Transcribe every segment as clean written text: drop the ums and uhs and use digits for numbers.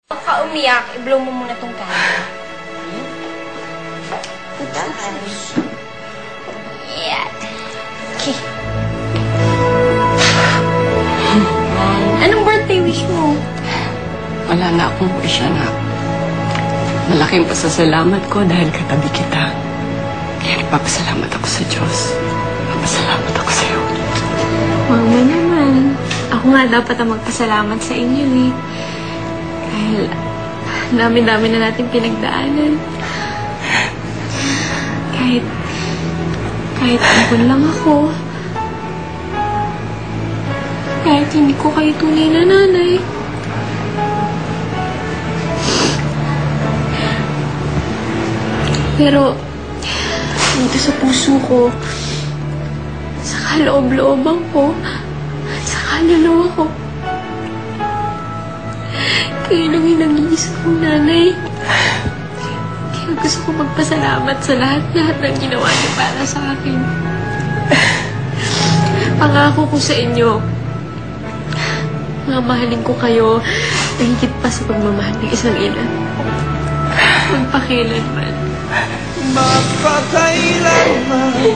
Huwag ka umiyak, i-blow mo muna tong candle. Yeah. Okay. Anong birthday wish mo? Wala na akong wish, anak. Malaking pasasalamat ko dahil katabi kita. Kaya nagpapasalamat ako sa Diyos. Nagpapasalamat ako sa iyo. Mama naman. Ako nga dapat ang magpasalamat sa inyo eh. Dahil dami-dami na natin pinagdaanan. Kahit ampun lang ako. Kahit hindi ko kayo tunay na nanay. Pero, dito sa puso ko, sa kaloob-looban ko, sa kaluluwa ko, kayo lang yung nag-iisa kong nanay. Kaya gusto ko magpasalamat sa lahat-lahat ng ginawa niyo para sa akin. Pangako ko sa inyo, mamahalin ko kayo mahigit pa sa pagmamahal ng isang ina. Magpakailanman. Magpakailanman,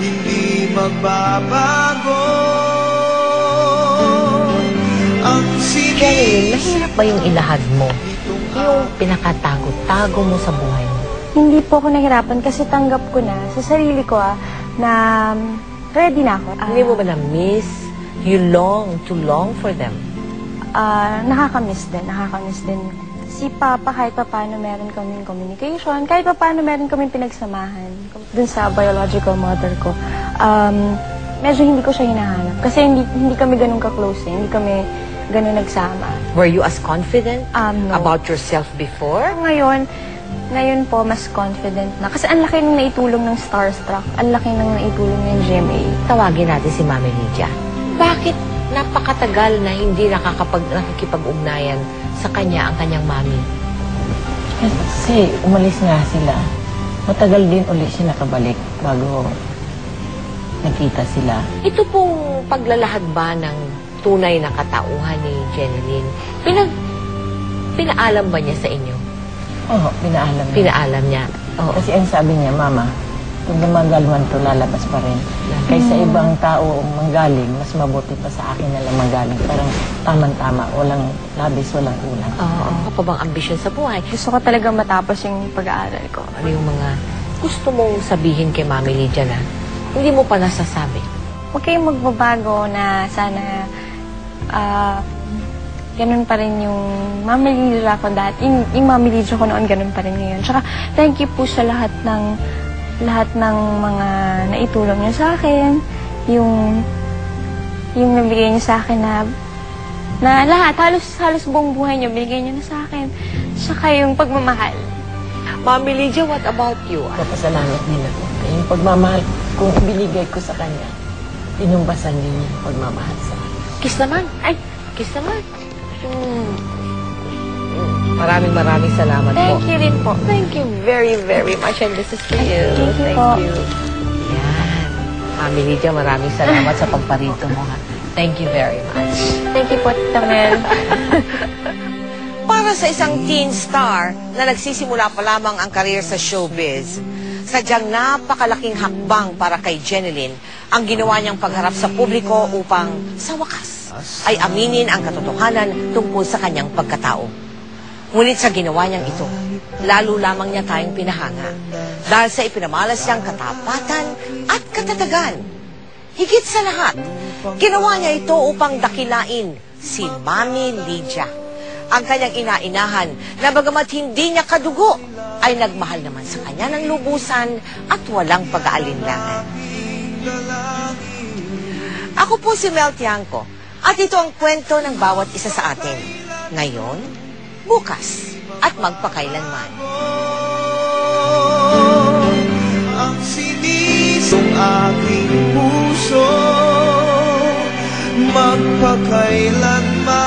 hindi magbabago ang Kaya mahirap ba yung ilahad mo? Yung pinakatago-tago mo sa buhay mo? Hindi po ako nahirapan kasi tanggap ko na sa sarili ko na ready na ako. Hindi mo ba na-miss? You long for them? Nakakamiss din. Si Papa, kahit pa paano meron kaming communication, kahit pa paano meron kaming pinagsamahan. Dun sa biological mother ko, medyo hindi ko siya hinahanap. Kasi hindi kami ganun ka-close eh. Hindi kami ganun nagsama. Were you as confident No. about yourself before? Ngayon po, mas confident na. Kasi ang laki nang naitulong ng Starstruck. Ang laki nang naitulong ng GMA. Tawagin natin si Mami Lydia. Bakit napakatagal na hindi nakikipag-ugnayan sa kanya ang kanyang mami? Kasi umalis nga sila. Matagal din ulit siya nakabalik bago nakita sila. Ito pong paglalahad ba ng tunay na katauhan ni Jeneline, pinaalam ba niya sa inyo? Oo, pinaalam niya. Pinaalam niya? Oo. Kasi ang sabi niya, Mama, kung manggal man to, lalabas pa rin. Kaysa ibang tao manggaling, mas mabuti pa sa akin na lang manggaling. Parang tamang-tama, walang labis, walang ulang. Oo. Ano pa bang ambisyon sa buhay? Gusto ko talaga matapos yung pag-aaral ko. Ano yung mga gusto mong sabihin kay Mami Lydia na hindi mo pa nasasabi? Huwag kayong magbabago na sana ganun pa rin yung Mami Lydia ko dati. Yung Mami Lydia ko noon, ganun pa rin ngayon. Tsaka, thank you po sa lahat ng mga naitulong niyo sa akin. Yung nabigay niyo sa akin na lahat, halos buong buhay niyo, binigay niyo na sa akin. Tsaka yung pagmamahal. Mami Lydia, what about you? Napasalamat din ako. Yung pagmamahal kung binigay ko sa kanya, inumbasan din niya yung pagmamahal sa akin. Kiss naman. Ay, kiss naman. Maraming salamat po. Thank you rin po. Thank you very, very much. And this is for you. Thank you po. Yan. Mami Lydia, maraming salamat sa pagparito mo. Ha? Thank you very much. Thank you po, Tita Mel. Para sa isang teen star na nagsisimula pa lamang ang career sa showbiz, sadyang napakalaking hakbang para kay Jeneline ang ginawa niyang pagharap sa publiko upang sa wakas ay aminin ang katotohanan tungkol sa kanyang pagkatao. Ngunit sa ginawa niyang ito, lalo lamang niya tayong pinahanga dahil sa ipinamalas niyang katapatan at katatagan. Higit sa lahat, ginawa niya ito upang dakilain si Mami Lydia, ang kanyang inainahan na bagamat hindi niya kadugo, ay nagmahal naman sa kanya ng lubusan at walang pag-aalinlangan. Ako po si Mel Tiangco at ito ang kwento ng bawat isa sa atin. Ngayon, bukas at magpakailanman. ang sinisong aking puso, magpakailanman.